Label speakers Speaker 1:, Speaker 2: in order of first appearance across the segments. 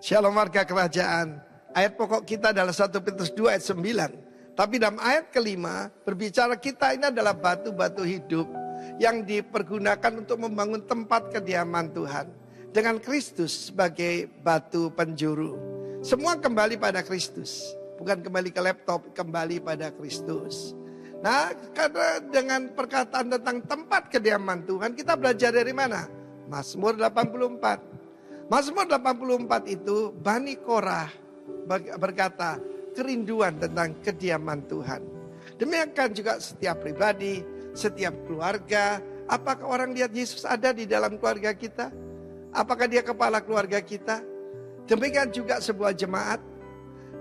Speaker 1: Shalom warga kerajaan. Ayat pokok kita adalah 1 Petrus 2 ayat 9. Tapi dalam ayat kelima berbicara kita ini adalah batu-batu hidup yang dipergunakan untuk membangun tempat kediaman Tuhan. Dengan Kristus sebagai batu penjuru. Semua kembali pada Kristus. Bukan kembali ke laptop, kembali pada Kristus. Nah, karena dengan perkataan tentang tempat kediaman Tuhan, kita belajar dari mana? Mazmur 84. Mazmur 84 itu Bani Korah berkata kerinduan tentang kediaman Tuhan. Demikian juga setiap pribadi, setiap keluarga. Apakah orang lihat Yesus ada di dalam keluarga kita? Apakah dia kepala keluarga kita? Demikian juga sebuah jemaat.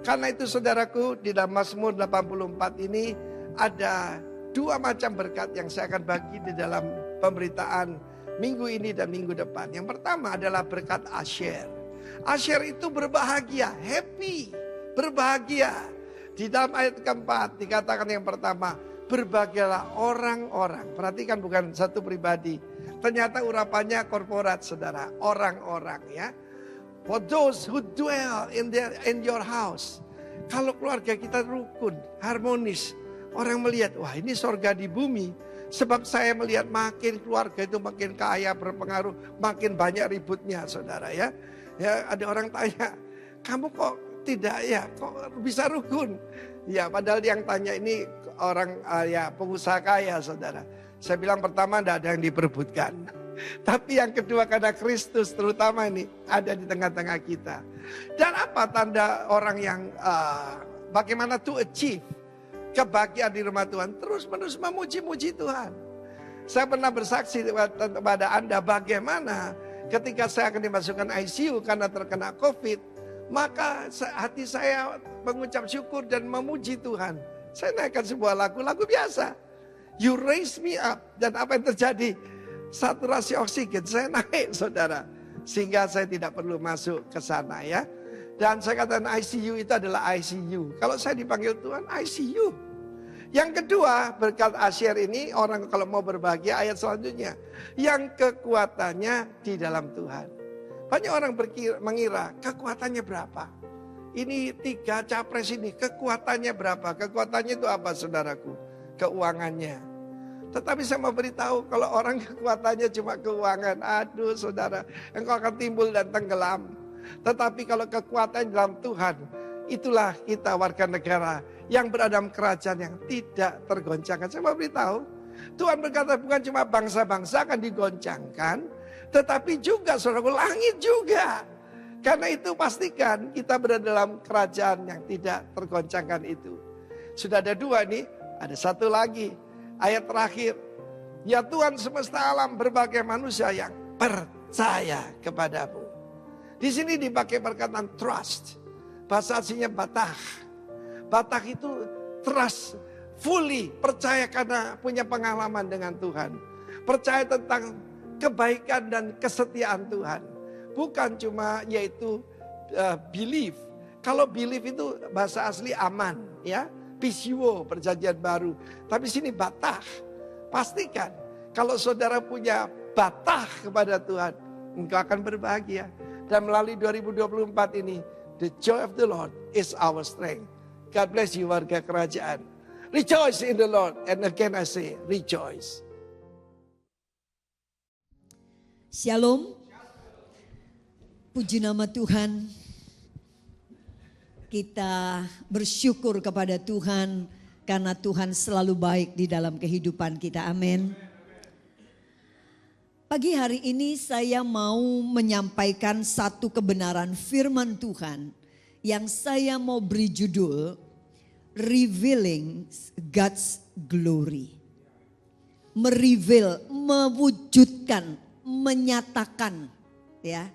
Speaker 1: Karena itu saudaraku, di dalam Mazmur 84 ini ada dua macam berkat yang saya akan bagi di dalam pemberitaan minggu ini dan minggu depan. Yang pertama adalah berkat Asher. Asher itu berbahagia, happy, berbahagia. Di dalam ayat keempat dikatakan yang pertama, berbahagialah orang-orang. Perhatikan bukan satu pribadi. Ternyata urapannya korporat saudara, orang-orang ya. For those who dwell in your house. Kalau keluarga kita rukun, harmonis. Orang melihat, wah ini sorga di bumi. Sebab saya melihat makin keluarga itu makin kaya, berpengaruh, makin banyak ributnya saudara ya. Ya ada orang tanya, kamu kok tidak ya, kok bisa rukun? Ya padahal yang tanya ini orang ya pengusaha kaya saudara. Saya bilang pertama tidak ada yang diperebutkan. Tapi yang kedua karena Kristus terutama ini ada di tengah-tengah kita. Dan apa tanda orang yang bagaimana to achieve kebahagiaan di rumah Tuhan, terus menerus memuji-muji Tuhan. Saya pernah bersaksi kepada Anda bagaimana ketika saya akan dimasukkan ICU karena terkena COVID, maka hati saya mengucap syukur dan memuji Tuhan. Saya naikkan sebuah lagu biasa. You raise me up. Dan apa yang terjadi? Saturasi oksigen saya naik saudara. Sehingga saya tidak perlu masuk ke sana ya. Dan saya katakan ICU itu adalah ICU. Kalau saya dipanggil Tuhan, ICU. Yang kedua, berkat Asher ini orang kalau mau berbahagia ayat selanjutnya. Yang kekuatannya di dalam Tuhan. Banyak orang mengira kekuatannya berapa. Ini 3 capres ini kekuatannya berapa. Kekuatannya itu apa saudaraku? Keuangannya. Tetapi saya mau beritahu kalau orang kekuatannya cuma keuangan. Aduh saudara, engkau akan timbul dan tenggelam. Tetapi kalau kekuatan dalam Tuhan, itulah kita warga negara yang berada dalam kerajaan yang tidak tergoncangkan. Saya mau beritahu, Tuhan berkata bukan cuma bangsa-bangsa akan digoncangkan, tetapi juga saudara langit juga. Karena itu pastikan kita berada dalam kerajaan yang tidak tergoncangkan itu. Sudah ada 2 nih, ada satu lagi. Ayat terakhir, ya Tuhan semesta alam berbagai manusia yang percaya kepadamu. Di sini dipakai perkataan trust. Bahasa aslinya batah. Batah itu trust, fully percaya karena punya pengalaman dengan Tuhan. Percaya tentang kebaikan dan kesetiaan Tuhan. Bukan cuma yaitu belief. Kalau belief itu bahasa asli aman ya. Pisio perjanjian baru. Tapi sini batah. Pastikan kalau saudara punya batah kepada Tuhan, engkau akan berbahagia. Dan melalui 2024 ini, the joy of the Lord is our strength. God bless you warga kerajaan. Rejoice in the Lord. And again I say, rejoice.
Speaker 2: Shalom. Puji nama Tuhan. Kita bersyukur kepada Tuhan karena Tuhan selalu baik di dalam kehidupan kita. Amin. Pagi hari ini saya mau menyampaikan satu kebenaran firman Tuhan yang saya mau beri judul Revealing God's Glory. Mereveal, mewujudkan, menyatakan ya.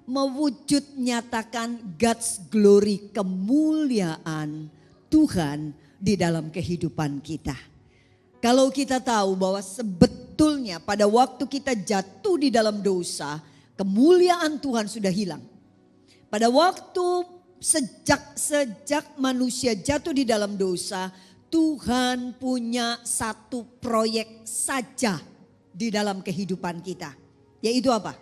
Speaker 2: Mewujud nyatakan God's glory, kemuliaan Tuhan di dalam kehidupan kita. Kalau kita tahu bahwa sebetulnya pada waktu kita jatuh di dalam dosa, kemuliaan Tuhan sudah hilang. Pada waktu sejak manusia jatuh di dalam dosa, Tuhan punya satu proyek saja di dalam kehidupan kita. Yaitu apa?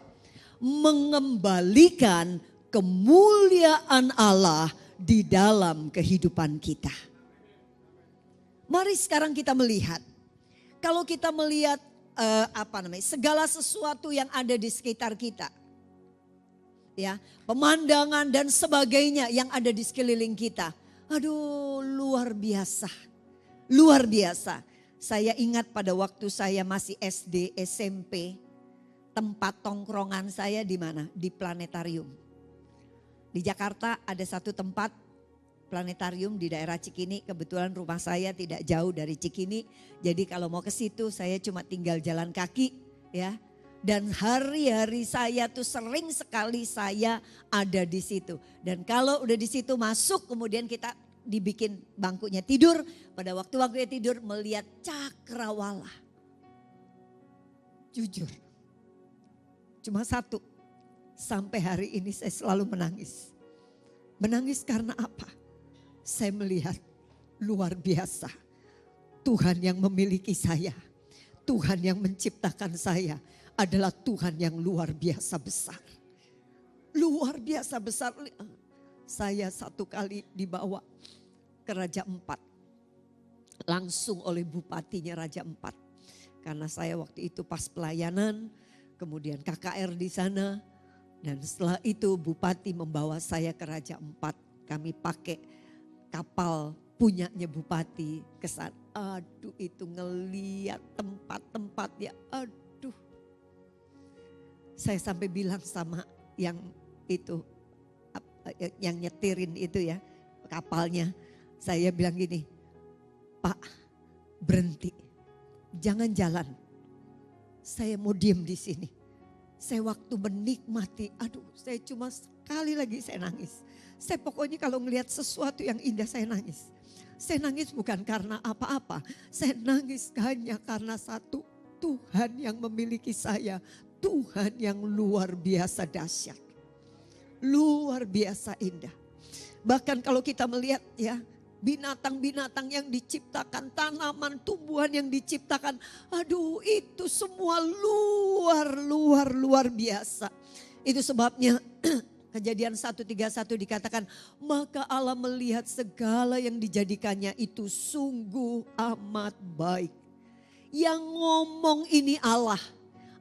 Speaker 2: Mengembalikan kemuliaan Allah di dalam kehidupan kita. Mari sekarang kita melihat. Kalau kita melihat segala sesuatu yang ada di sekitar kita. Ya, pemandangan dan sebagainya yang ada di sekeliling kita. Aduh, luar biasa. Luar biasa. Saya ingat pada waktu saya masih SD, SMP, tempat tongkrongan saya di mana? Di planetarium. Di Jakarta ada satu tempat planetarium di daerah Cikini. Kebetulan rumah saya tidak jauh dari Cikini. Jadi kalau mau ke situ saya cuma tinggal jalan kaki, ya. Dan hari-hari saya tuh sering sekali saya ada di situ. Dan kalau udah di situ masuk, kemudian kita dibikin bangkunya tidur. Pada waktu-waktunya tidur melihat cakrawala. Jujur, cuma satu. Sampai hari ini saya selalu menangis. Menangis karena apa? Saya melihat luar biasa. Tuhan yang memiliki saya. Tuhan yang menciptakan saya adalah Tuhan yang luar biasa besar. Luar biasa besar. Saya satu kali dibawa ke Raja Empat. Langsung oleh bupatinya Raja Empat. Karena saya waktu itu pas pelayanan, kemudian KKR di sana. Dan setelah itu bupati membawa saya ke Raja Empat. Kami pakai kapal punyanya bupati ke sana. Aduh, itu ngeliat tempat-tempatnya. Aduh. Saya sampai bilang sama yang itu, yang nyetirin itu ya, kapalnya. Saya bilang gini, Pak, berhenti, jangan jalan. Saya mau diem di sini. Saya waktu menikmati, aduh, saya cuma sekali lagi saya nangis. Saya pokoknya kalau ngelihat sesuatu yang indah saya nangis. Saya nangis bukan karena apa-apa. Saya nangis hanya karena satu, Tuhan yang memiliki saya. Tuhan yang luar biasa dahsyat. Luar biasa indah. Bahkan kalau kita melihat ya, binatang-binatang yang diciptakan, tanaman, tumbuhan yang diciptakan. Aduh, itu semua luar biasa. Itu sebabnya Kejadian 1:31 dikatakan, maka Allah melihat segala yang dijadikannya itu sungguh amat baik. Yang ngomong ini Allah.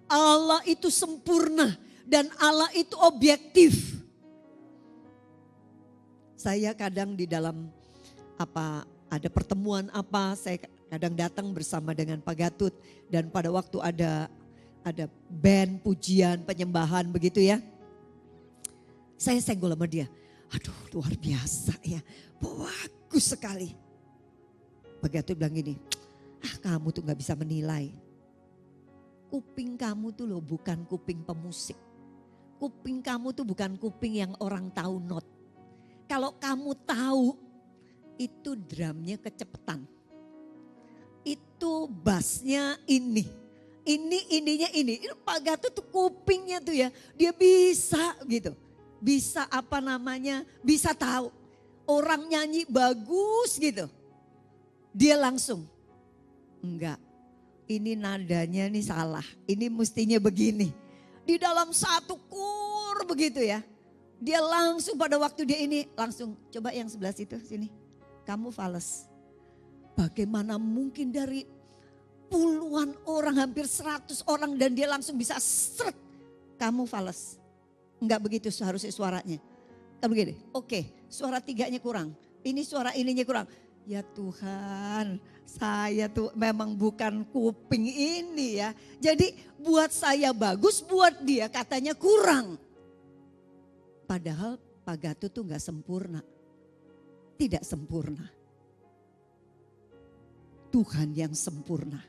Speaker 2: Allah itu sempurna dan Allah itu objektif. Saya kadang di dalam ada pertemuan saya kadang datang bersama dengan Pak Gatut, dan pada waktu ada band pujian penyembahan begitu ya. Saya senggol sama dia. Aduh, luar biasa ya. Bagus sekali. Pak Gatut bilang gini, kamu tuh gak bisa menilai. Kuping kamu tuh loh bukan kuping pemusik. Kuping kamu tuh bukan kuping yang orang tahu not. Kalau kamu tahu itu drumnya kecepetan. Itu bassnya ini. Ininya ini. Pak Gatut tuh kupingnya tuh ya. Dia bisa gitu. Bisa bisa tahu. Orang nyanyi bagus gitu. Dia langsung. Enggak. Ini nadanya nih salah. Ini mestinya begini. Di dalam satu kur begitu ya. Dia langsung pada waktu dia ini langsung. Coba yang sebelah situ sini. Kamu fales. Bagaimana mungkin dari puluhan orang, hampir 100 orang. Dan dia langsung bisa seret. Kamu fales. Enggak begitu seharusnya suaranya. Kan begini. Oke, suara tiganya kurang. Ini suara ininya kurang. Ya Tuhan, saya tuh memang bukan kuping ini ya. Jadi buat saya bagus, buat dia katanya kurang. Padahal Pak Gatut tuh gak sempurna. Tidak sempurna. Tuhan yang sempurna.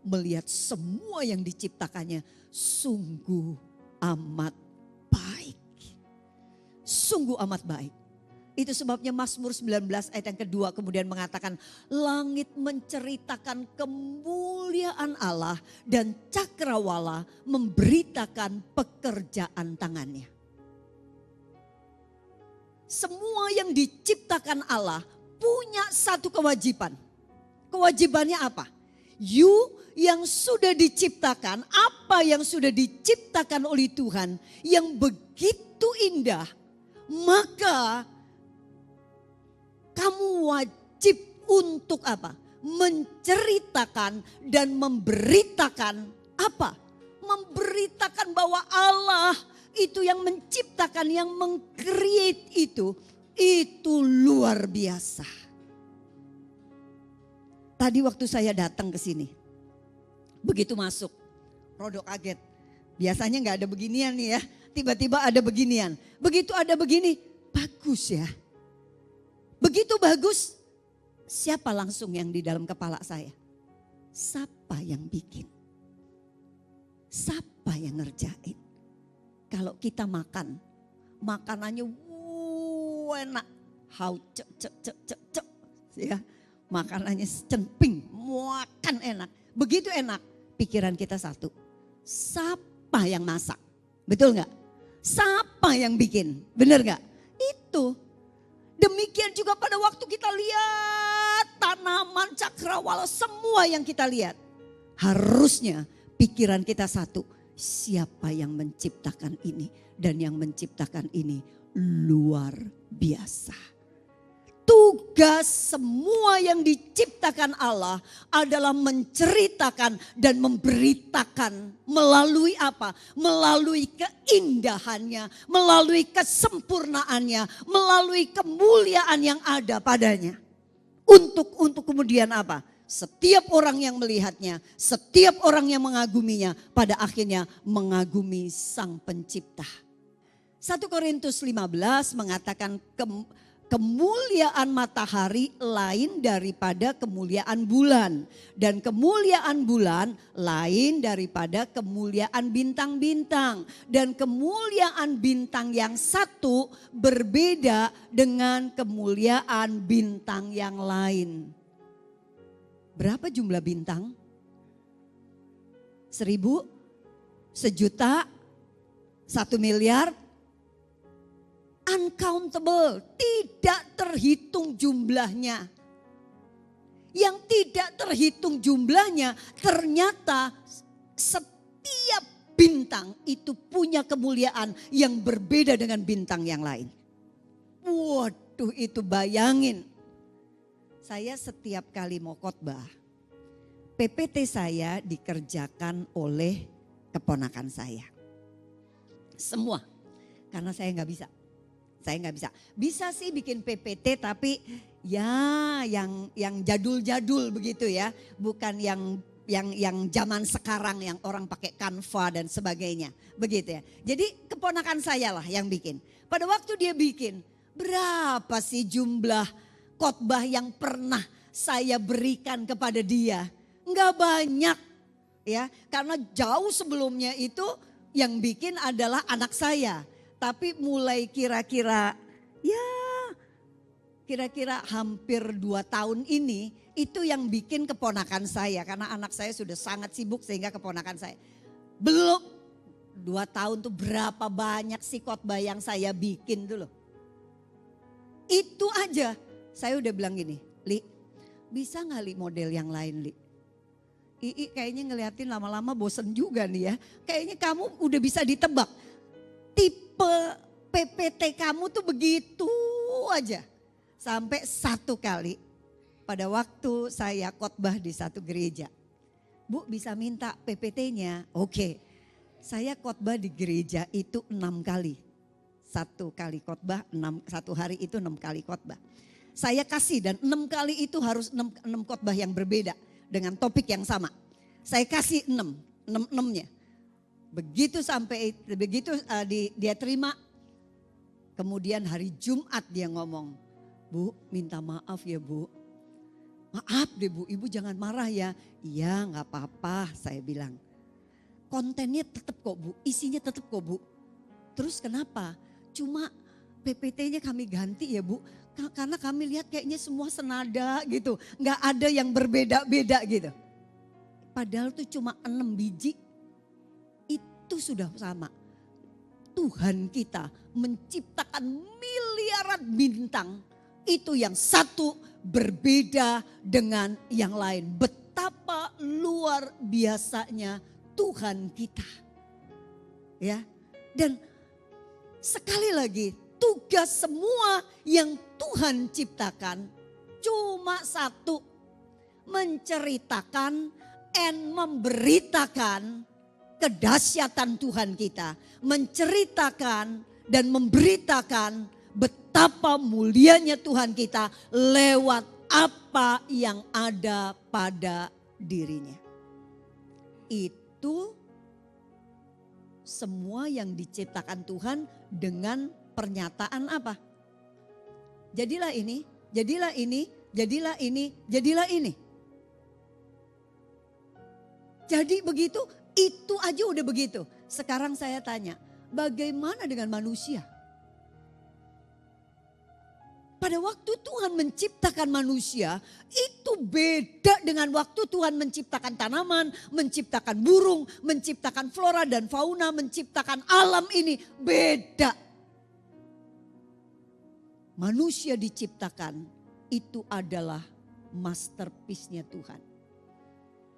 Speaker 2: Melihat semua yang diciptakannya sungguh amat baik. Sungguh amat baik. Itu sebabnya Mazmur 19 ayat yang kedua kemudian mengatakan, langit menceritakan kemuliaan Allah dan cakrawala memberitakan pekerjaan tangannya. Semua yang diciptakan Allah punya satu kewajiban. Kewajibannya apa? You yang sudah diciptakan, apa yang sudah diciptakan oleh Tuhan yang begitu indah, maka kamu wajib untuk apa? Menceritakan dan memberitakan apa? Memberitakan bahwa Allah itu yang menciptakan, yang meng-create itu luar biasa. Tadi waktu saya datang ke sini, begitu masuk, rodok kaget. Biasanya nggak ada beginian nih ya, tiba-tiba ada beginian. Begitu ada begini, bagus ya. Begitu bagus, siapa langsung yang di dalam kepala saya? Siapa yang bikin? Siapa yang ngerjain? Kalau kita makan, makanannya enak, cek, ya. Makanannya centping, makan enak. Begitu enak, pikiran kita satu. Siapa yang masak? Betul nggak? Siapa yang bikin? Benar nggak? Itu. Demikian juga pada waktu kita lihat tanaman cakrawala, semua yang kita lihat. Harusnya pikiran kita satu. Siapa yang menciptakan ini? Dan yang menciptakan ini luar biasa. Tugas semua yang diciptakan Allah adalah menceritakan dan memberitakan melalui apa? Melalui keindahannya, melalui kesempurnaannya, melalui kemuliaan yang ada padanya. Untuk kemudian apa? Setiap orang yang melihatnya, setiap orang yang mengaguminya, pada akhirnya mengagumi Sang Pencipta. 1 Korintus 15 mengatakan kemuliaan matahari lain daripada kemuliaan bulan. Dan kemuliaan bulan lain daripada kemuliaan bintang-bintang. Dan kemuliaan bintang yang satu berbeda dengan kemuliaan bintang yang lain. Berapa jumlah bintang? 1.000? 1.000.000? 1 miliar? Uncountable, tidak terhitung jumlahnya. Yang tidak terhitung jumlahnya, ternyata setiap bintang itu punya kemuliaan yang berbeda dengan bintang yang lain. Waduh, itu bayangin. Saya setiap kali mau khotbah, PPT saya dikerjakan oleh keponakan saya. Semua, karena saya nggak bisa. Saya nggak bisa. Bisa sih bikin PPT tapi ya yang jadul-jadul begitu ya. Bukan yang zaman sekarang yang orang pakai Canva dan sebagainya. Begitu ya. Jadi keponakan saya lah yang bikin. Pada waktu dia bikin, berapa sih jumlah khotbah yang pernah saya berikan kepada dia? Enggak banyak ya. Karena jauh sebelumnya itu yang bikin adalah anak saya. Tapi mulai kira-kira hampir 2 tahun ini itu yang bikin keponakan saya. Karena anak saya sudah sangat sibuk sehingga keponakan saya. Belum 2 tahun tuh berapa banyak sih khotbah yang saya bikin tuh loh. Itu aja saya udah bilang gini, Li bisa gak Li model yang lain Li? Ii kayaknya ngeliatin lama-lama bosen juga nih ya. Kayaknya kamu udah bisa ditebak. Tipe PPT kamu tuh begitu aja. Sampai satu kali pada waktu saya khotbah di satu gereja. Bu bisa minta PPT-nya? Oke. Saya khotbah di gereja itu 6 kali. 1 kali khotbah, 1 hari itu 6 kali khotbah. Saya kasih dan 6 kali itu harus 6 khotbah yang berbeda dengan topik yang sama. Saya kasih 6-nya. Begitu dia terima, kemudian hari Jumat dia ngomong, Bu minta maaf ya Bu. Maaf deh Bu, Ibu jangan marah ya. Iya gak apa-apa saya bilang. Kontennya tetap kok Bu, isinya tetap kok Bu. Terus kenapa? Cuma PPT-nya kami ganti ya Bu. Karena kami lihat kayaknya semua senada gitu. Gak ada yang berbeda-beda gitu. Padahal tuh cuma 6 biji. Itu sudah sama. Tuhan kita menciptakan miliaran bintang. Itu yang satu berbeda dengan yang lain. Betapa luar biasanya Tuhan kita. Ya. Dan sekali lagi tugas semua yang Tuhan ciptakan cuma satu. Menceritakan dan memberitakan kedahsyatan Tuhan kita. Menceritakan dan memberitakan betapa mulianya Tuhan kita lewat apa yang ada pada dirinya. Itu semua yang diciptakan Tuhan dengan pernyataan apa? Jadilah ini, jadilah ini, jadilah ini, jadilah ini. Jadi begitu, itu aja udah begitu. Sekarang saya tanya, bagaimana dengan manusia? Pada waktu Tuhan menciptakan manusia, itu beda dengan waktu Tuhan menciptakan tanaman, menciptakan burung, menciptakan flora dan fauna, menciptakan alam ini. Beda. Manusia diciptakan, itu adalah masterpiece-nya Tuhan.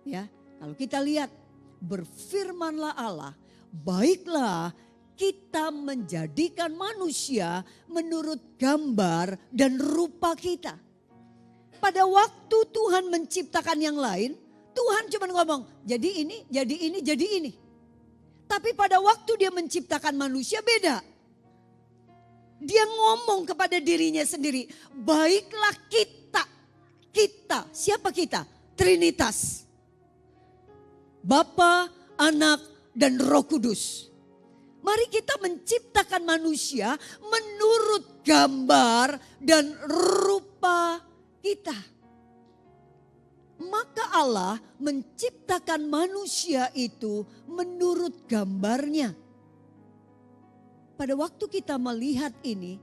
Speaker 2: Ya, kalau kita lihat, berfirmanlah Allah, baiklah kita menjadikan manusia menurut gambar dan rupa kita. Pada waktu Tuhan menciptakan yang lain, Tuhan cuma ngomong, jadi ini, jadi ini, jadi ini. Tapi pada waktu dia menciptakan manusia beda. Dia ngomong kepada dirinya sendiri, baiklah kita. Kita, siapa kita? Trinitas. Bapa, Anak, dan Roh Kudus. Mari kita menciptakan manusia menurut gambar dan rupa kita. Maka Allah menciptakan manusia itu menurut gambarnya. Pada waktu kita melihat ini,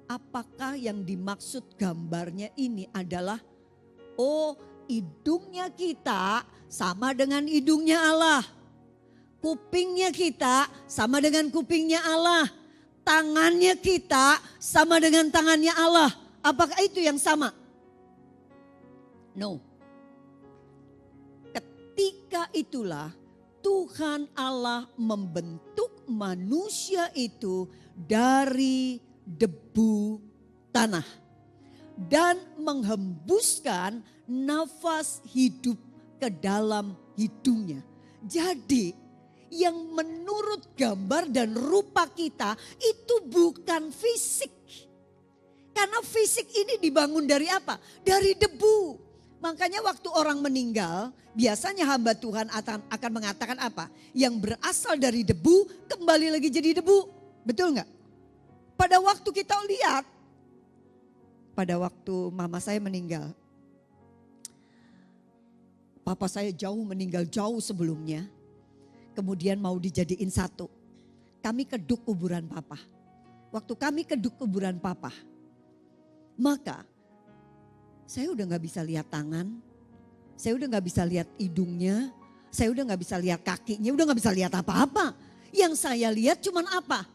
Speaker 2: apakah yang dimaksud gambarnya ini adalah, oh, hidungnya kita sama dengan hidungnya Allah. Kupingnya kita sama dengan kupingnya Allah. Tangannya kita sama dengan tangannya Allah. Apakah itu yang sama? No. Ketika itulah Tuhan Allah membentuk manusia itu dari debu tanah. Dan menghembuskan nafas hidup ke dalam hidungnya. Jadi yang menurut gambar dan rupa kita itu bukan fisik. Karena fisik ini dibangun dari apa? Dari debu. Makanya waktu orang meninggal, biasanya hamba Tuhan akan mengatakan apa? Yang berasal dari debu kembali lagi jadi debu. Betul nggak? Pada waktu kita lihat, pada waktu mama saya meninggal, papa saya meninggal jauh sebelumnya. Kemudian mau dijadiin satu. Kami keduk kuburan papa. Waktu kami keduk kuburan papa, maka saya udah gak bisa lihat tangan. Saya udah gak bisa lihat hidungnya. Saya udah gak bisa lihat kakinya. Udah gak bisa lihat apa-apa. Yang saya lihat cuman apa?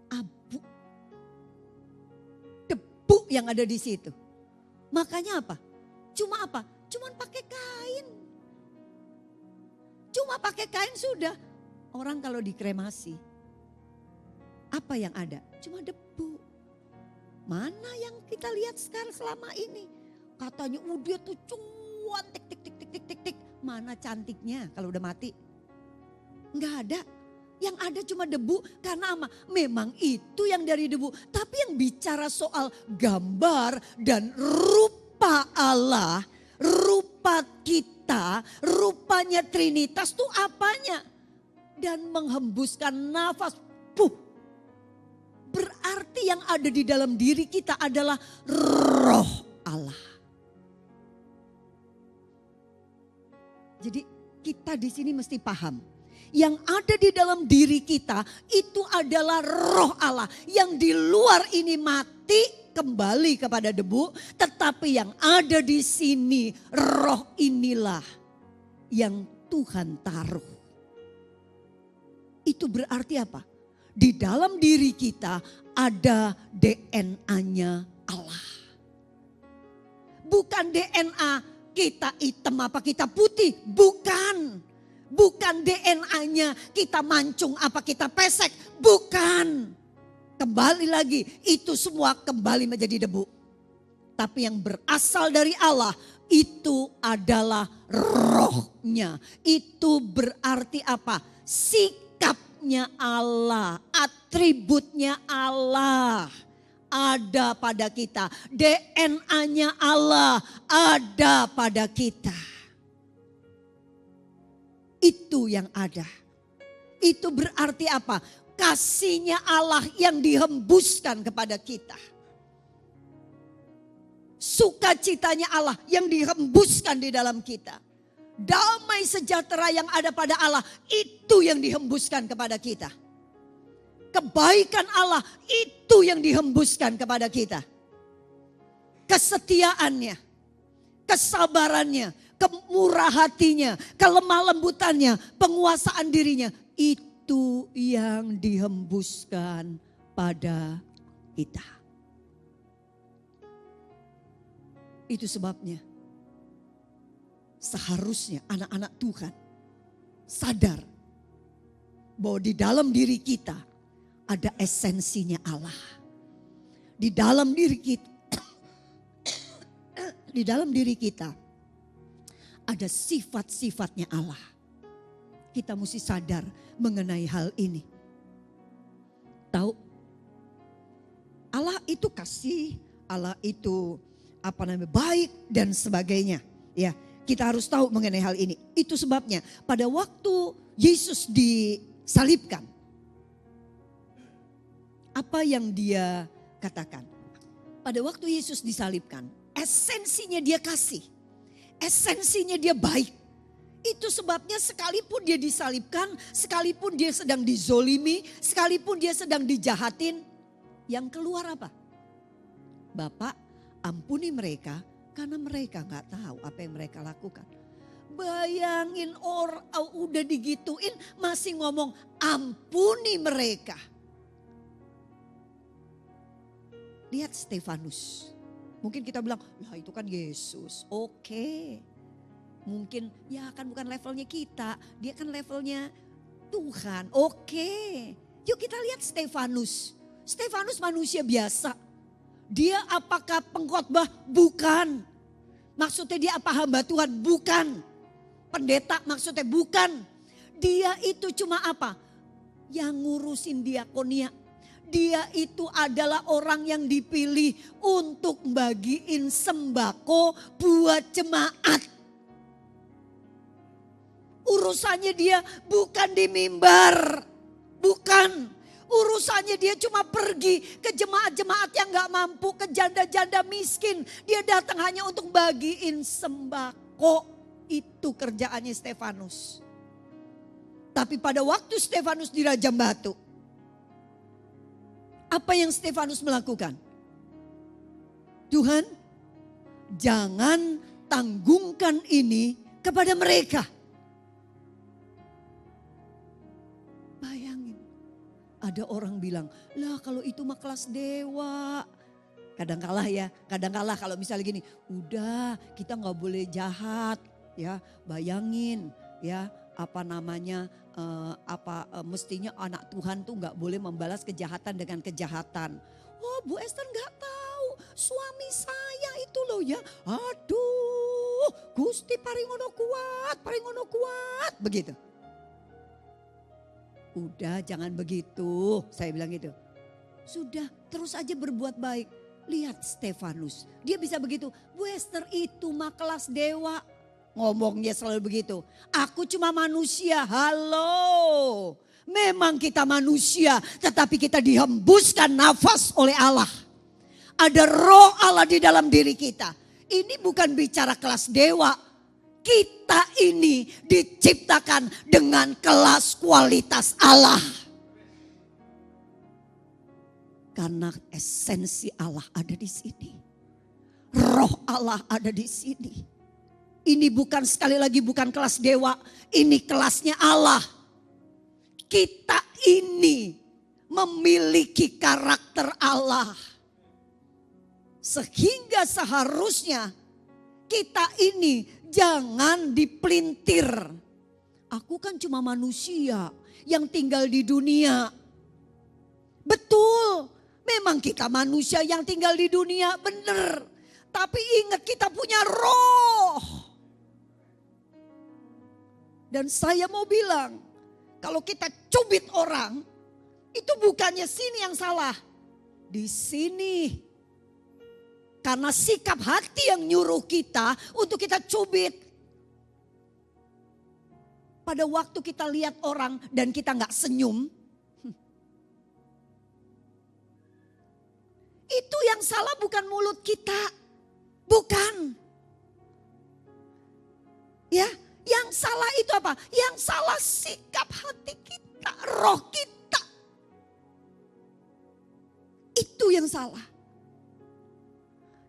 Speaker 2: Abu. Debu yang ada di situ. Makanya apa? Cuma apa? Cuman pakai kain. Cuma pakai kain sudah. Orang kalau dikremasi, apa yang ada? Cuma debu. Mana yang kita lihat sekarang selama ini? Katanya dia tuh cuan tik tik tik tik tik tik tik. Mana cantiknya kalau udah mati? Enggak ada. Yang ada cuma debu karena apa? Memang itu yang dari debu. Tapi yang bicara soal gambar dan rupa Allah, rupa kita, rupanya Trinitas tuh apanya? Dan menghembuskan nafas. Berarti yang ada di dalam diri kita adalah roh Allah. Jadi kita di sini mesti paham. Yang ada di dalam diri kita itu adalah roh Allah. Yang di luar ini mati kembali kepada debu, tetapi yang ada di sini roh inilah yang Tuhan taruh. Itu berarti apa? Di dalam diri kita ada DNA-nya Allah. Bukan DNA kita hitam apa kita putih, bukan. Bukan DNA-nya kita mancung apa kita pesek, bukan. Kembali lagi, itu semua kembali menjadi debu. Tapi yang berasal dari Allah itu adalah rohnya. Itu berarti apa? Sikapnya Allah, atributnya Allah ada pada kita. DNA-nya Allah ada pada kita. Itu yang ada. Itu berarti apa? Kasihnya Allah yang dihembuskan kepada kita. Sukacitanya Allah yang dihembuskan di dalam kita. Damai sejahtera yang ada pada Allah itu yang dihembuskan kepada kita. Kebaikan Allah itu yang dihembuskan kepada kita. Kesetiaannya, kesabarannya, kemurah hatinya, kelemah lembutannya, penguasaan dirinya. Itu yang dihembuskan pada kita. Itu sebabnya seharusnya anak-anak Tuhan sadar bahwa di dalam diri kita ada esensinya Allah. Di dalam diri kita, di dalam diri kita ada sifat-sifatnya Allah. Kita mesti sadar mengenai hal ini. Tahu, Allah itu kasih, Allah itu baik dan sebagainya. Ya, kita harus tahu mengenai hal ini. Itu sebabnya pada waktu Yesus disalibkan, apa yang dia katakan? Pada waktu Yesus disalibkan, esensinya dia kasih. Esensinya dia baik. Itu sebabnya sekalipun dia disalibkan, sekalipun dia sedang dizolimi, sekalipun dia sedang dijahatin, yang keluar apa? Bapak, ampuni mereka karena mereka gak tahu apa yang mereka lakukan. Bayangin orang udah digituin masih ngomong ampuni mereka. Lihat Stefanus. Mungkin kita bilang, lah itu kan Yesus. Oke. Mungkin ya kan bukan levelnya kita. Dia kan levelnya Tuhan. Oke. Yuk kita lihat Stefanus. Stefanus manusia biasa. Dia apakah pengkhotbah? Bukan. Maksudnya dia apa hamba Tuhan? Bukan. Pendeta maksudnya bukan. Dia itu cuma apa? Yang ngurusin diakonia. Dia itu adalah orang yang dipilih untuk bagiin sembako buat jemaat. Urusannya dia bukan di mimbar. Bukan. Urusannya dia cuma pergi ke jemaat-jemaat yang gak mampu, ke janda-janda miskin. Dia datang hanya untuk bagiin sembako. Itu kerjaannya Stefanus. Tapi pada waktu Stefanus dirajam batu, apa yang Stefanus melakukan? Tuhan, jangan tanggungkan ini kepada mereka. Bayangin, ada orang bilang, lah kalau itu mah kelas dewa. Kadang-kala kalau misalnya gini, udah kita gak boleh jahat. Ya, bayangin ya mestinya anak Tuhan tuh nggak boleh membalas kejahatan dengan kejahatan. Oh, Bu Esther nggak tahu, suami saya itu loh ya. Aduh, Gusti paringono kuat, begitu. Udah jangan begitu, saya bilang gitu. Sudah terus aja berbuat baik. Lihat Stefanus, dia bisa begitu. Bu Esther itu mah kelas dewa. Ngomongnya selalu begitu. Aku cuma manusia. Halo. Memang kita manusia. Tetapi kita dihembuskan nafas oleh Allah. Ada roh Allah di dalam diri kita. Ini bukan bicara kelas dewa. Kita ini diciptakan dengan kelas kualitas Allah. Karena esensi Allah ada di sini. Roh Allah ada di sini. Ini bukan sekali lagi bukan kelas dewa, ini kelasnya Allah. Kita ini memiliki karakter Allah. Sehingga seharusnya kita ini jangan dipelintir. Aku kan cuma manusia yang tinggal di dunia. Betul, memang kita manusia yang tinggal di dunia, benar. Tapi ingat kita punya roh. Dan saya mau bilang, kalau kita cubit orang, itu bukannya sini yang salah. Di sini. Karena sikap hati yang nyuruh kita untuk kita cubit. Pada waktu kita lihat orang dan kita nggak senyum, itu yang salah bukan mulut kita. Bukan. Ya, yang salah itu apa? Yang salah sikap hati kita, roh kita. Itu yang salah.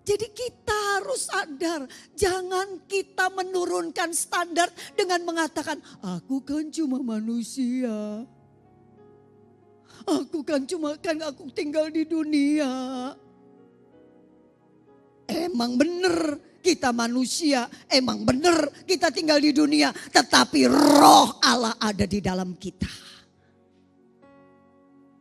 Speaker 2: Jadi kita harus sadar, jangan kita menurunkan standar dengan mengatakan, aku kan cuma manusia. Aku tinggal di dunia. Emang benar kita manusia, emang benar kita tinggal di dunia. Tetapi roh Allah ada di dalam kita.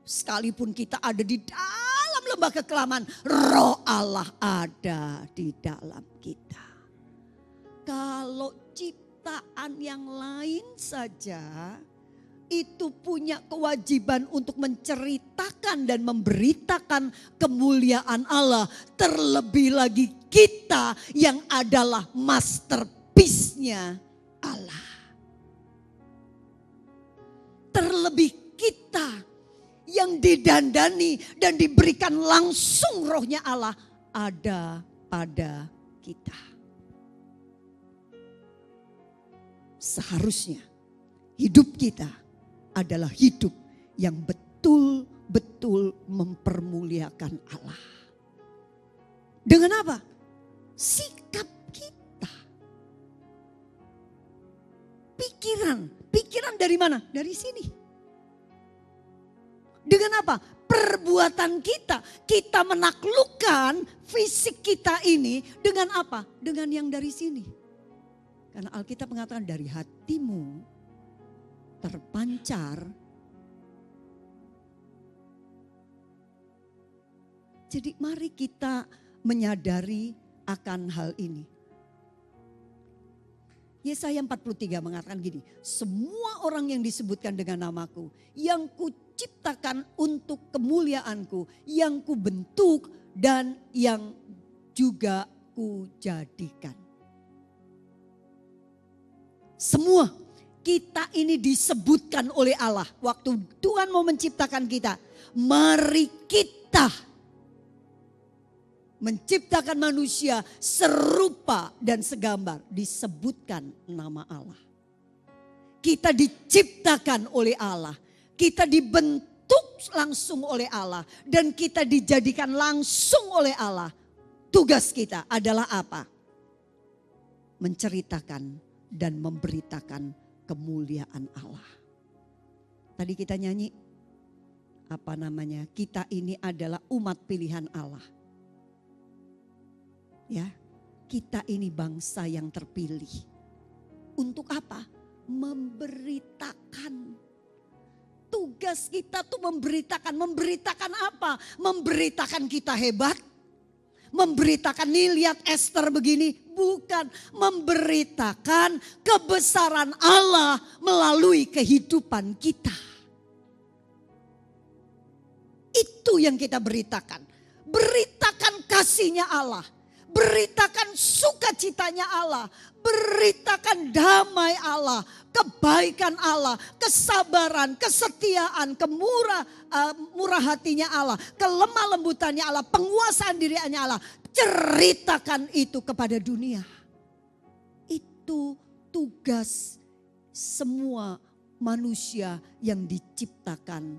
Speaker 2: Sekalipun kita ada di dalam lembah kekelaman, roh Allah ada di dalam kita. Kalau ciptaan yang lain saja itu punya kewajiban untuk menceritakan dan memberitakan kemuliaan Allah. Terlebih lagi kita yang adalah masterpiece-nya Allah. Terlebih kita yang didandani dan diberikan langsung rohnya Allah ada pada kita. Seharusnya hidup kita adalah hidup yang betul-betul mempermuliakan Allah. Dengan apa? Sikap kita. Pikiran dari mana? Dari sini. Dengan apa? Perbuatan kita. Kita menaklukkan fisik kita ini dengan apa? Dengan yang dari sini. Karena Alkitab mengatakan dari hatimu terpancar. Jadi mari kita menyadari akan hal ini. Yesaya 43 mengatakan gini, semua orang yang disebutkan dengan namaku, yang kuciptakan untuk kemuliaanku, yang kubentuk dan yang juga kujadikan. Semua kita ini disebutkan oleh Allah. Waktu Tuhan mau menciptakan kita, mari kita menciptakan manusia serupa dan segambar. Disebutkan nama Allah. Kita diciptakan oleh Allah. Kita dibentuk langsung oleh Allah. Dan kita dijadikan langsung oleh Allah. Tugas kita adalah apa? Menceritakan dan memberitakan kemuliaan Allah. Tadi kita nyanyi, kita ini adalah umat pilihan Allah. Ya, kita ini bangsa yang terpilih. Untuk apa? Memberitakan. Tugas kita tuh memberitakan. Memberitakan apa? Memberitakan kita hebat. Memberitakan nih lihat Esther begini. Bukan, memberitakan kebesaran Allah melalui kehidupan kita. Itu yang kita beritakan. Beritakan kasihnya Allah. Beritakan sukacitanya Allah. Beritakan damai Allah. Kebaikan Allah. Kesabaran, kesetiaan, murah hatinya Allah. Kelemah lembutannya Allah. Penguasaan dirinya Allah. Ceritakan itu kepada dunia. Itu tugas semua manusia yang diciptakan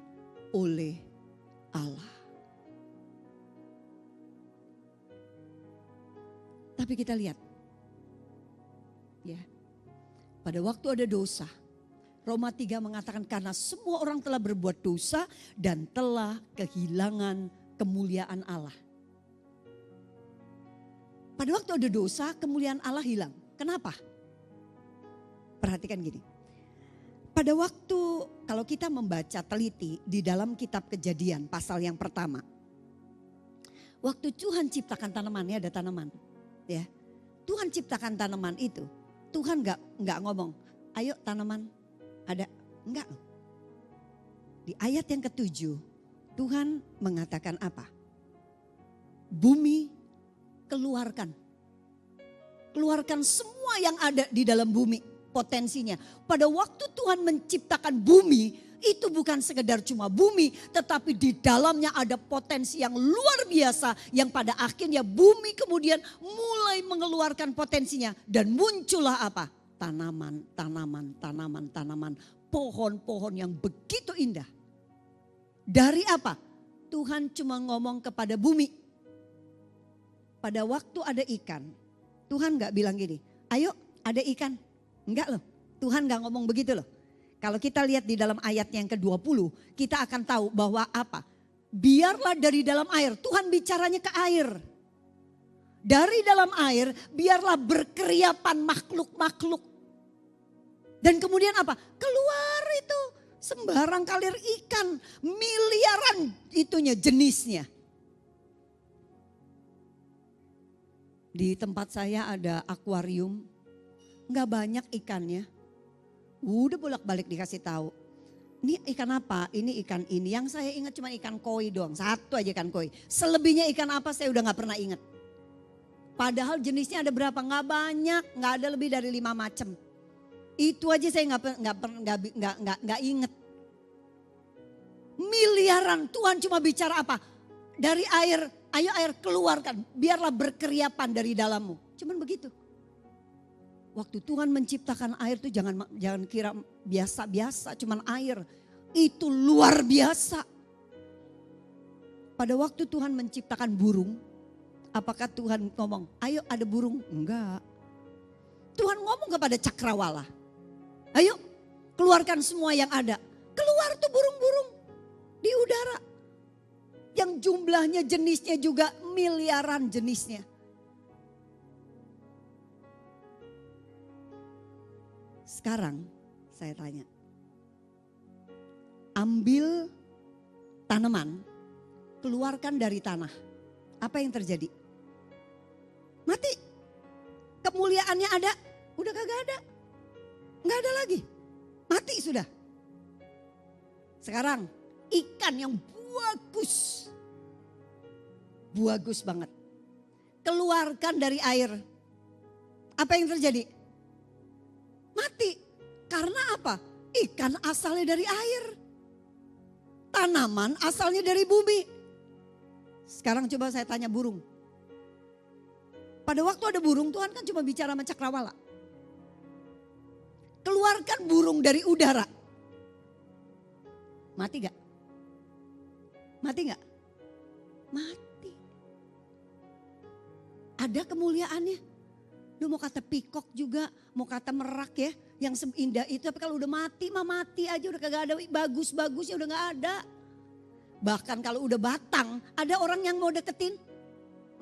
Speaker 2: oleh Allah. Tapi kita lihat, ya, pada waktu ada dosa, Roma 3 mengatakan karena semua orang telah berbuat dosa dan telah kehilangan kemuliaan Allah. Pada waktu ada dosa, kemuliaan Allah hilang. Kenapa? Perhatikan gini. Pada waktu kalau kita membaca teliti di dalam kitab Kejadian pasal yang pertama. Waktu Tuhan ciptakan tanamannya ada tanaman. Ya. Tuhan ciptakan tanaman itu. Tuhan nggak ngomong, ayo tanaman ada. Enggak. Di ayat yang ke-7 Tuhan mengatakan apa? Bumi keluarkan. Keluarkan semua yang ada di dalam bumi. Potensinya. Pada waktu Tuhan menciptakan bumi, itu bukan sekedar cuma bumi, tetapi di dalamnya ada potensi yang luar biasa, yang pada akhirnya bumi kemudian mulai mengeluarkan potensinya, dan muncullah apa? Tanaman, pohon-pohon yang begitu indah. Dari apa? Tuhan cuma ngomong kepada bumi. Pada waktu ada ikan, Tuhan gak bilang gini, ayo ada ikan. Enggak loh, Tuhan gak ngomong begitu loh. Kalau kita lihat di dalam ayat yang ke-20, kita akan tahu bahwa apa? Biarlah dari dalam air, Tuhan bicaranya ke air. Dari dalam air, biarlah berkeriapan makhluk-makhluk. Dan kemudian apa? Keluar itu sembarang kalir ikan, miliaran itunya jenisnya. Di tempat saya ada akuarium. Nggak banyak ikannya. Udah bolak-balik dikasih tahu. Ini ikan apa? Ini ikan ini. Yang saya ingat cuma ikan koi doang. Satu aja ikan koi. Selebihnya ikan apa saya udah nggak pernah ingat. Padahal jenisnya ada berapa? Nggak banyak. Nggak ada lebih dari 5 macam. Itu aja saya nggak inget. Miliaran. Tuhan cuma bicara apa? Dari air. Ayo air keluarkan. Biarlah berkeriapan dari dalammu. Cuman begitu. Waktu Tuhan menciptakan air itu jangan kira biasa-biasa, cuman air. Itu luar biasa. Pada waktu Tuhan menciptakan burung, apakah Tuhan ngomong, ayo ada burung? Enggak. Tuhan ngomong kepada cakrawala, ayo keluarkan semua yang ada. Keluar tuh burung-burung di udara. Yang jumlahnya jenisnya juga miliaran jenisnya. Sekarang saya tanya, ambil tanaman, keluarkan dari tanah. Apa yang terjadi? Mati. Kemuliaannya ada, udah kagak ada. Nggak ada lagi, mati sudah. Sekarang ikan yang bagus, bagus banget. Keluarkan dari air. Apa yang terjadi? Mati. Karena apa? Ikan asalnya dari air. Tanaman asalnya dari bumi. Sekarang coba saya tanya burung. Pada waktu ada burung, Tuhan kan cuma bicara sama cakrawala. Keluarkan burung dari udara. Mati gak? Mati gak? Mati. Ada kemuliaannya. Lu mau kata pikok juga, mau kata merak ya, yang seindah itu. Tapi kalau udah mati mah mati aja, udah kagak ada bagus-bagusnya, udah gak ada. Bahkan kalau udah batang, ada orang yang mau deketin?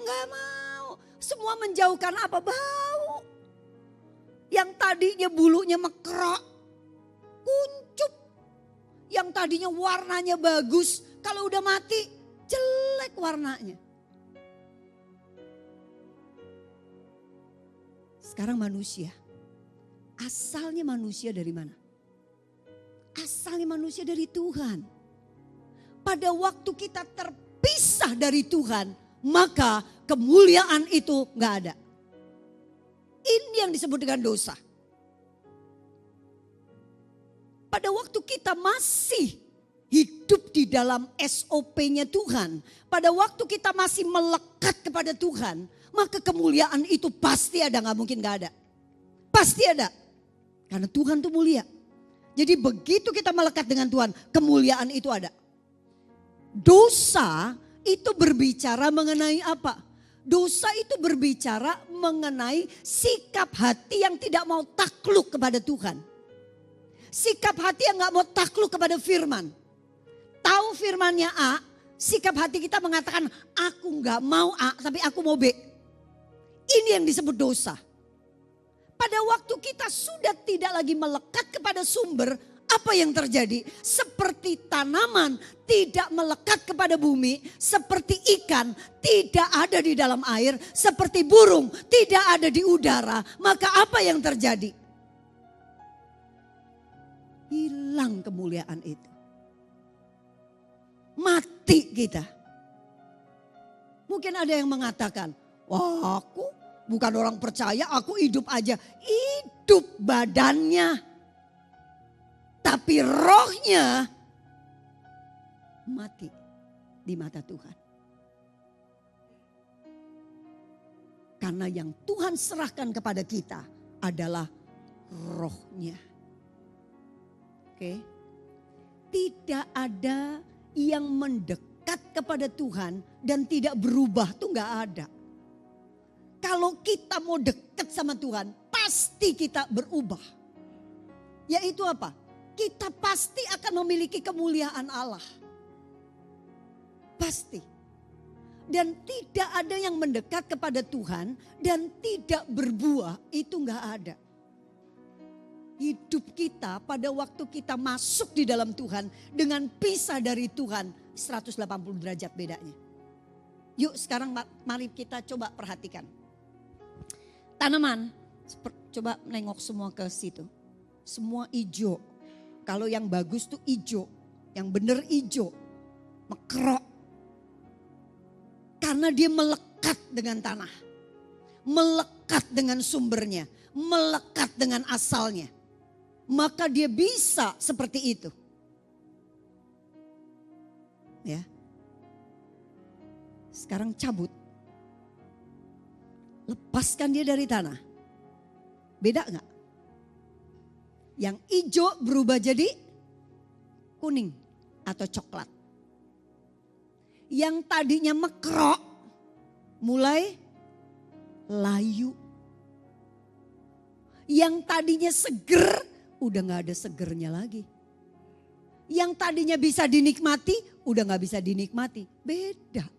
Speaker 2: Nggak mau. Semua menjauhkan apa? Bau. Yang tadinya bulunya mekrok, kuncup. Yang tadinya warnanya bagus, kalau udah mati jelek warnanya. Sekarang manusia, asalnya manusia dari mana? Asalnya manusia dari Tuhan. Pada waktu kita terpisah dari Tuhan, maka kemuliaan itu gak ada. Ini yang disebut dengan dosa. Pada waktu kita masih hidup di dalam SOP-nya Tuhan, pada waktu kita masih melekat kepada Tuhan, maka kemuliaan itu pasti ada, gak mungkin gak ada. Pasti ada. Karena Tuhan itu mulia. Jadi begitu kita melekat dengan Tuhan, kemuliaan itu ada. Dosa itu berbicara mengenai apa? Dosa itu berbicara mengenai sikap hati yang tidak mau takluk kepada Tuhan. Sikap hati yang gak mau takluk kepada firman. Tahu firmannya A, sikap hati kita mengatakan aku gak mau A tapi aku mau B. Ini yang disebut dosa. Pada waktu kita sudah tidak lagi melekat kepada sumber, Apa yang terjadi? Seperti tanaman tidak melekat kepada bumi, seperti ikan tidak ada di dalam air, seperti burung tidak ada di udara. Maka apa yang terjadi? Hilang kemuliaan itu. Mati kita. Mungkin ada yang mengatakan, wah aku bukan orang percaya, aku hidup aja. Hidup badannya. Tapi rohnya mati di mata Tuhan. Karena yang Tuhan serahkan kepada kita adalah rohnya. Oke. Tidak ada yang mendekat kepada Tuhan dan tidak berubah, tuh nggak ada. Kalau kita mau dekat sama Tuhan, pasti kita berubah. Yaitu apa? Kita pasti akan memiliki kemuliaan Allah. Pasti. Dan tidak ada yang mendekat kepada Tuhan dan tidak berbuah, itu nggak ada. Hidup kita pada waktu kita masuk di dalam Tuhan dengan pisah dari Tuhan 180 derajat bedanya. Yuk sekarang mari kita coba perhatikan. Tanaman, coba nengok semua ke situ. Semua hijau. Kalau yang bagus tuh hijau, yang bener hijau, mekerok. Karena dia melekat dengan tanah, melekat dengan sumbernya, melekat dengan asalnya. Maka dia bisa seperti itu. Ya. Sekarang cabut. Lepaskan dia dari tanah. Beda enggak? Yang hijau berubah jadi kuning atau coklat. Yang tadinya mekrok mulai layu. Yang tadinya seger udah gak ada segernya lagi. Yang tadinya bisa dinikmati udah gak bisa dinikmati. Beda.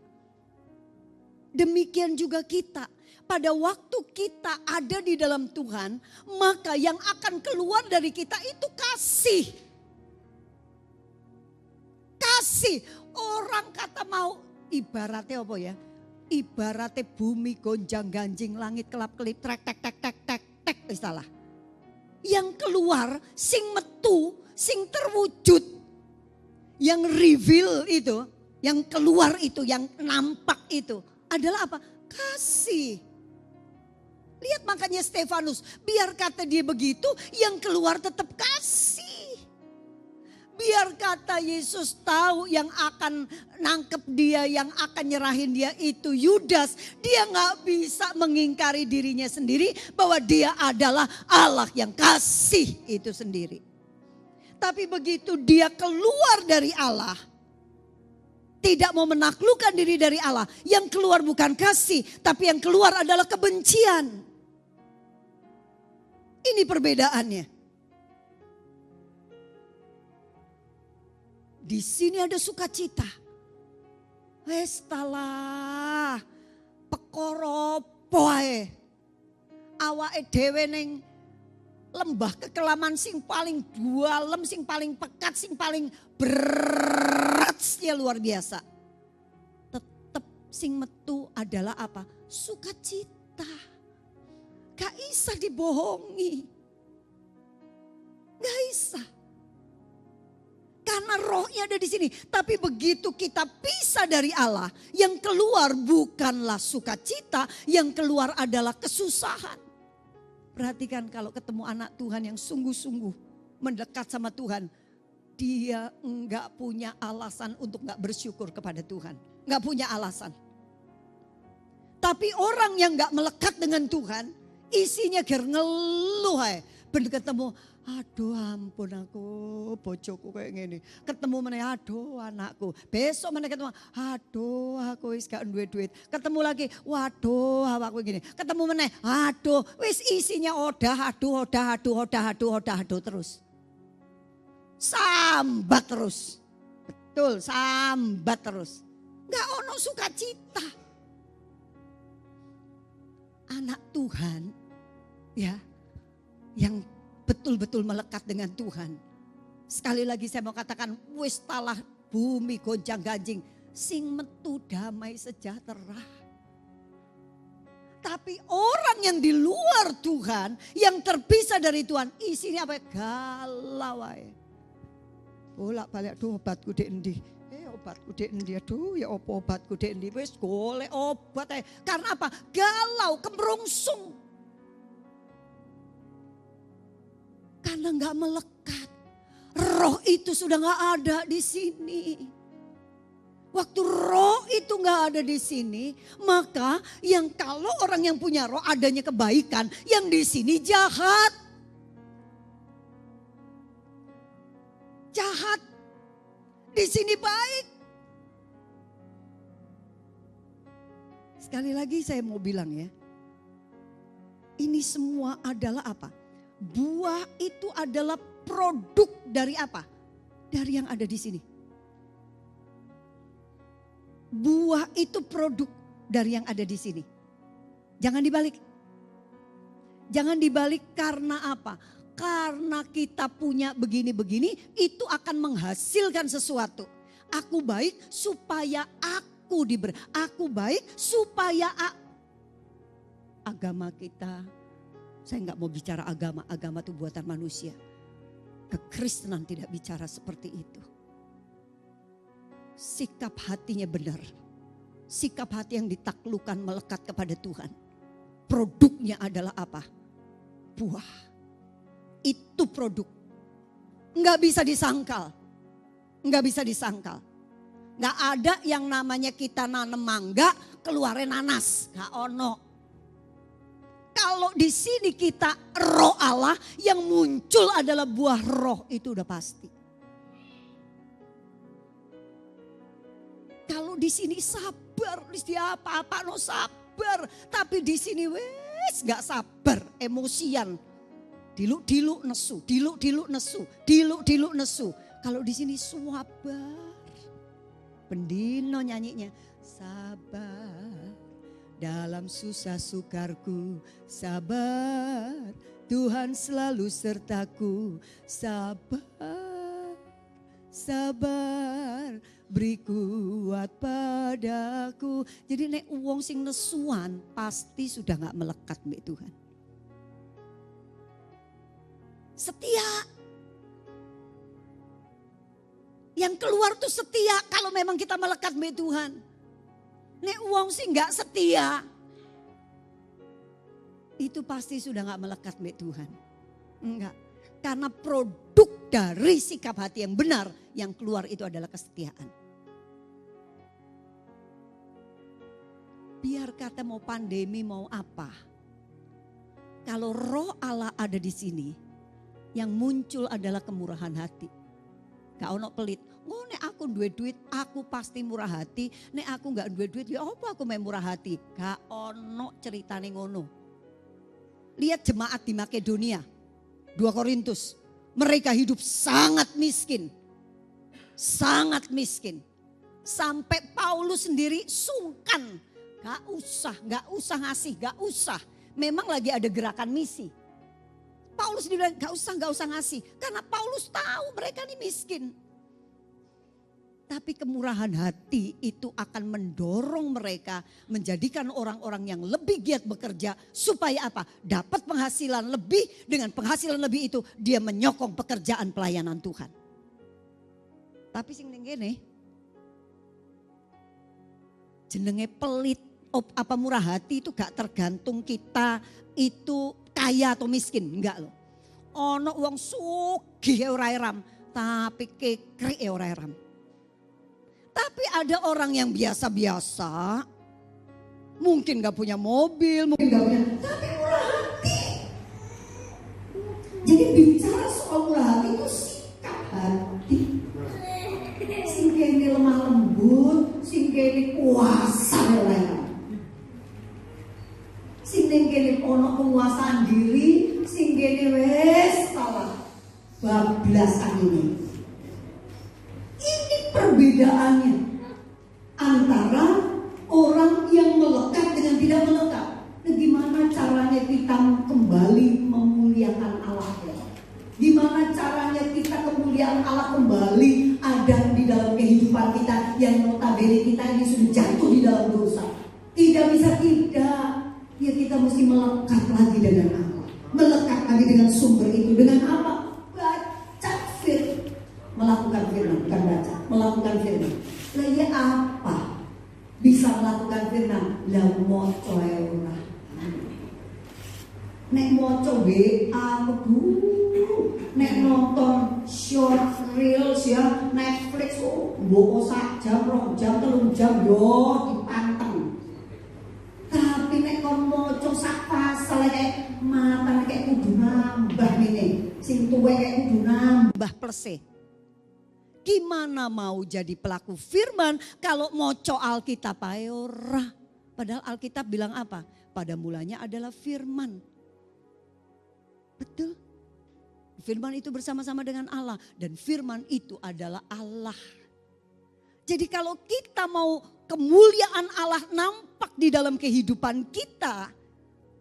Speaker 2: Demikian juga kita. Pada waktu kita ada di dalam Tuhan, maka yang akan keluar dari kita itu kasih. Kasih. Orang kata mau ibaratnya apa ya? Ibaratnya bumi gonjang ganjing, langit kelap kelip, trek tek tek tek tek tek, salah. Yang keluar sing metu, sing terwujud. Yang reveal itu, yang keluar itu, yang nampak itu adalah apa? Kasih. Lihat makanya Stefanus, biar kata dia begitu, yang keluar tetap kasih. Biar kata Yesus tahu yang akan nangkep dia, yang akan nyerahin dia itu Yudas. Dia gak bisa mengingkari dirinya sendiri bahwa dia adalah Allah yang kasih itu sendiri. Tapi begitu dia keluar dari Allah, tidak mau menaklukkan diri dari Allah. Yang keluar bukan kasih, tapi yang keluar adalah kebencian. Ini perbedaannya. Di sini ada sukacita. Westalah pekoro poe. Awake dhewe ning lembah kekelaman sing paling dualem, sing paling pekat, sing paling berat luar biasa. Tetap sing metu adalah apa? Sukacita. Gak bisa dibohongi. Gak bisa. Karena rohnya ada di sini. Tapi begitu kita pisah dari Allah, yang keluar bukanlah sukacita, yang keluar adalah kesusahan. Perhatikan kalau ketemu anak Tuhan yang sungguh-sungguh mendekat sama Tuhan, dia enggak punya alasan untuk enggak bersyukur kepada Tuhan. Enggak punya alasan. Tapi orang yang enggak melekat dengan Tuhan, isinya ger ngeluh ae. Ben ketemu, aduh ampun aku bojoku kayak gini. Ketemu meneh, aduh anakku. Besok meneh ketemu, aduh aku wis gak duwe duit. Ketemu lagi, waduh awakku gini. Ketemu meneh, aduh wis isinya odah aduh terus. Sambat terus. Betul, sambat terus. Gak ono sukacita. Anak Tuhan ya, yang betul-betul melekat dengan Tuhan, Sekali lagi saya mau katakan, wis talah bumi gonjang ganjing, sing metu damai sejahtera. Tapi orang yang di luar Tuhan, yang terpisah dari Tuhan, isinya apa? Galau ae. Bolak balik, aduh obatku dek endi? Obatku dek endi? Aduh ya apa obatku dek endi? Wis golek obat ae. Karena apa? Galau, kemerungsung. Karena nggak melekat. Roh itu sudah nggak ada di sini. Waktu roh itu nggak ada di sini, maka yang kalau orang yang punya roh adanya kebaikan, yang di sini jahat. Jahat. Di sini baik. Sekali lagi saya mau bilang ya. Ini semua adalah apa? Buah itu adalah produk dari apa? Dari yang ada di sini. Buah itu produk dari yang ada di sini. Jangan dibalik. Jangan dibalik karena apa? Karena kita punya begini-begini, itu akan menghasilkan sesuatu. Aku baik supaya aku diberi. Aku baik supaya agama kita. Saya nggak mau bicara agama. Agama itu buatan manusia. Kekristenan tidak bicara seperti itu. Sikap hatinya benar. Sikap hati yang ditaklukkan melekat kepada Tuhan. Produknya adalah apa? Buah. Itu produk. Nggak bisa disangkal. Nggak bisa disangkal. Nggak ada yang namanya kita nanam mangga keluarin nanas. Nggak ono. Kalau di sini kita roh Allah yang muncul adalah buah roh, itu udah pasti. Kalau di sini sabar, di apa-apa no sabar, tapi di sini wes nggak sabar, emosian, diluk nesu, diluk nesu. Kalau di sini sabar, pendino nyanyinya sabar. Dalam susah sukarku sabar, Tuhan selalu sertaku. Sabar, sabar, beri kuat padaku. Jadi nek wong sing nesuan pasti sudah gak melekat mbek Tuhan. Setia. Yang keluar tuh setia kalau memang kita melekat mbek Tuhan. Nek wong sih nggak setia, itu pasti sudah nggak melekat mbek Tuhan. Enggak, karena produk dari sikap hati yang benar yang keluar itu adalah kesetiaan. Biar kata mau pandemi mau apa, kalau roh Allah ada di sini, yang muncul adalah kemurahan hati. Gak ono pelit. Oh nek aku duwe duit, aku pasti murah hati. Nek aku gak duwe duit, ya apa aku main murah hati? Gak ono ceritane ngono. Lihat jemaat di Makedonia, 2 Korintus. Mereka hidup sangat miskin. Sangat miskin. Sampai Paulus sendiri sungkan. Gak usah ngasih, gak usah. Memang lagi ada gerakan misi. Paulus bilang gak usah ngasih. Karena Paulus tahu mereka ini miskin. Tapi kemurahan hati itu akan mendorong mereka menjadikan orang-orang yang lebih giat bekerja. Supaya apa? Dapat penghasilan lebih. Dengan penghasilan lebih itu dia menyokong pekerjaan pelayanan Tuhan. Tapi sing ning kene jenenge pelit. Apa murah hati itu gak tergantung kita itu kaya atau miskin. Enggak loh. Ono wong sugih ora eram. Tapi kekrik ora eram. Tapi ada orang yang biasa-biasa, mungkin gak punya mobil, mungkin gak punya, tapi murah hati. Jadi bicara soal murah hati itu sikap hati. Sing kene lemah lembut, sing kene kuasa orang. Sing kene ono penguasaan diri, sing kene wes salah bablasan ini. Ini perbedaannya antara orang yang melekat dengan tidak melekat. Nah, gimana caranya kita kembali memuliakan Allah? Gimana caranya kita kemuliaan kemuliaan Allah kembali ada di dalam kehidupan kita yang notabene kita ini sudah jatuh di dalam dosa. Tidak bisa tidak. Ya kita mesti melekat lagi dengan Allah. Melekat lagi dengan sumber itu. Dengan apa? Baca firman. Melakukan firman, bukan baca. Melakukan firman. Lah ya apa? Bisa melakukan firman. Lah moco ora. Nek moco WA guru. Nek nonton short reels ya Netflix mbok sak jam, 2 jam, 3 jam yo dipanteng. Tapi nek kon maca sak pasal kayak mata kayak kudu nambah ngene. Sing tuwek kayak kudu nambah plese. Gimana mau jadi pelaku firman kalau maca Alkitab ae ora? Padahal Alkitab bilang apa? Pada mulanya adalah firman. Betul. Firman itu bersama-sama dengan Allah dan firman itu adalah Allah. Jadi kalau kita mau kemuliaan Allah nampak di dalam kehidupan kita,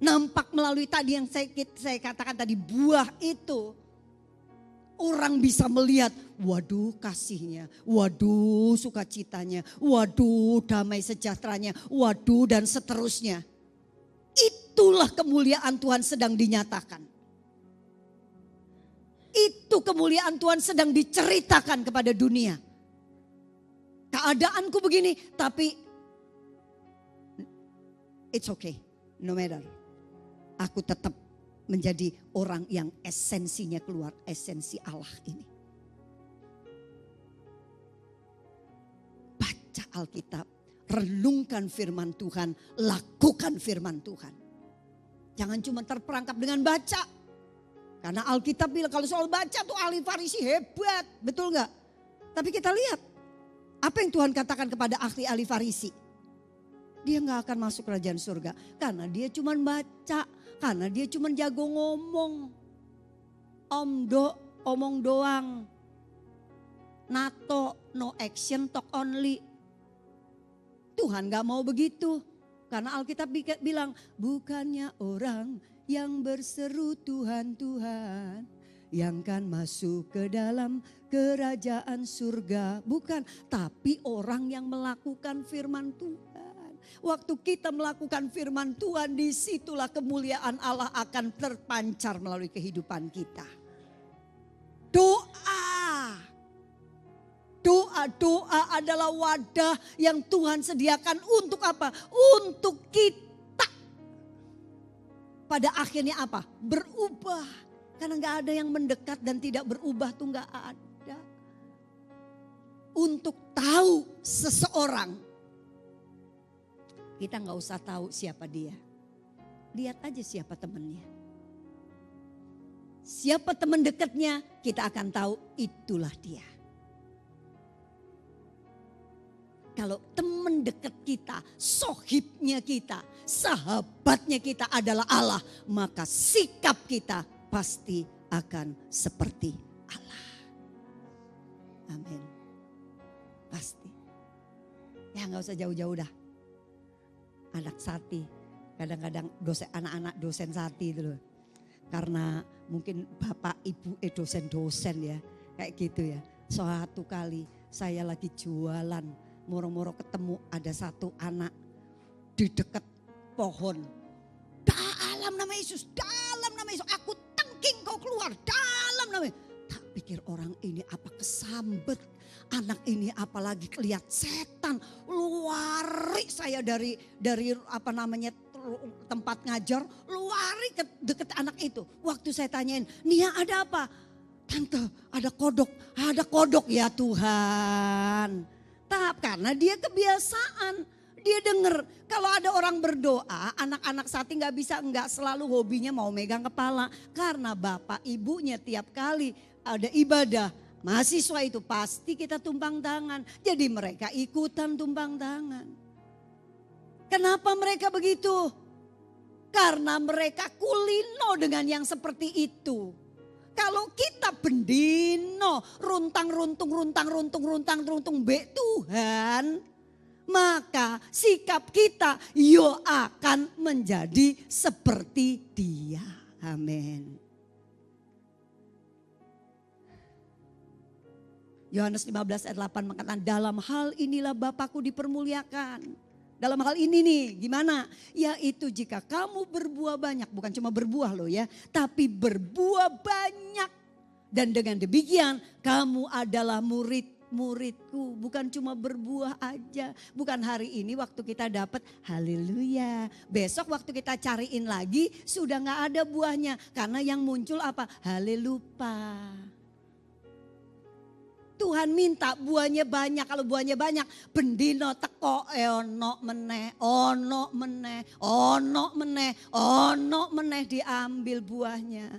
Speaker 2: nampak melalui tadi yang saya katakan tadi buah itu, orang bisa melihat, waduh kasihnya, waduh sukacitanya, waduh damai sejahteranya, waduh dan seterusnya. Itulah kemuliaan Tuhan sedang dinyatakan. Itu kemuliaan Tuhan sedang diceritakan kepada dunia. Keadaanku begini, tapi it's okay, no matter. Aku tetap menjadi orang yang esensinya keluar, esensi Allah ini. Baca Alkitab, renungkan firman Tuhan, lakukan firman Tuhan. Jangan cuma terperangkap dengan baca. Karena Alkitab bilang kalau soal baca tuh ahli Farisi hebat, betul gak? Tapi kita lihat apa yang Tuhan katakan kepada ahli Farisi. Dia gak akan masuk kerajaan surga karena dia cuma baca, karena dia cuma jago ngomong. Omong doang. NATO, no action, talk only. Tuhan gak mau begitu. Karena Alkitab bilang bukannya orang yang berseru Tuhan, Tuhan, yang kan masuk ke dalam kerajaan surga. Bukan, tapi orang yang melakukan firman Tuhan. Waktu kita melakukan firman Tuhan, disitulah kemuliaan Allah akan terpancar melalui kehidupan kita. Doa adalah wadah yang Tuhan sediakan untuk apa? Untuk kita. Pada akhirnya apa? Berubah. Karena gak ada yang mendekat dan tidak berubah tuh gak ada. Untuk tahu seseorang. Kita gak usah tahu siapa dia. Lihat aja siapa temannya. Siapa teman dekatnya kita akan tahu itulah dia. Kalau teman dekat kita, sohibnya kita, sahabatnya kita adalah Allah, maka sikap kita pasti akan seperti Allah. Amin. Pasti. Ya gak usah jauh-jauh dah. Anak Sati, kadang-kadang anak-anak dosen Sati itu loh. Karena mungkin bapak ibu dosen-dosen ya, kayak gitu ya. Suatu kali saya lagi jualan. Moro-moro ketemu ada satu anak di dekat pohon. Dalam nama Yesus, dalam nama Yesus. Aku tengking kau keluar, dalam nama Yesus. Tak pikir orang ini apa kesambet. Anak ini apalagi kelihat setan. Lari saya dari apa namanya tempat ngajar. Lari ke dekat anak itu. Waktu saya tanyain, Nia ada apa? Tante ada kodok ya Tuhan. Karena dia kebiasaan, dia dengar kalau ada orang berdoa, anak-anak Sati nggak selalu hobinya mau megang kepala, karena bapak ibunya tiap kali ada ibadah, mahasiswa itu pasti kita tumpang tangan, jadi mereka ikutan tumpang tangan. Kenapa mereka begitu? Karena mereka kulino dengan yang seperti itu. Kalau kita bendino runtang runtung be Tuhan, maka sikap kita yo akan menjadi seperti Dia. Amin. Yohanes 15 ayat 8 mengatakan, dalam hal inilah Bapakku dipermuliakan. Dalam hal ini nih, gimana? Yaitu jika kamu berbuah banyak, bukan cuma berbuah loh ya, tapi berbuah banyak. Dan dengan demikian kamu adalah murid-muridku, bukan cuma berbuah aja. Bukan hari ini waktu kita dapat, haleluya. Besok waktu kita cariin lagi, sudah gak ada buahnya. Karena yang muncul apa? Halelupa. Tuhan minta buahnya banyak. Kalau buahnya banyak, bendino teko ono meneh, ono meneh, ono meneh, ono meneh, diambil buahnya.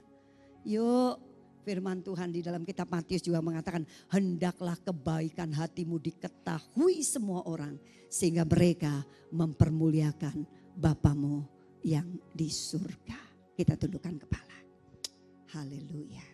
Speaker 2: Yuk, firman Tuhan di dalam kitab Matius juga mengatakan, hendaklah kebaikan hatimu diketahui semua orang, sehingga mereka mempermuliakan Bapamu yang di surga. Kita tundukkan kepala. Haleluya.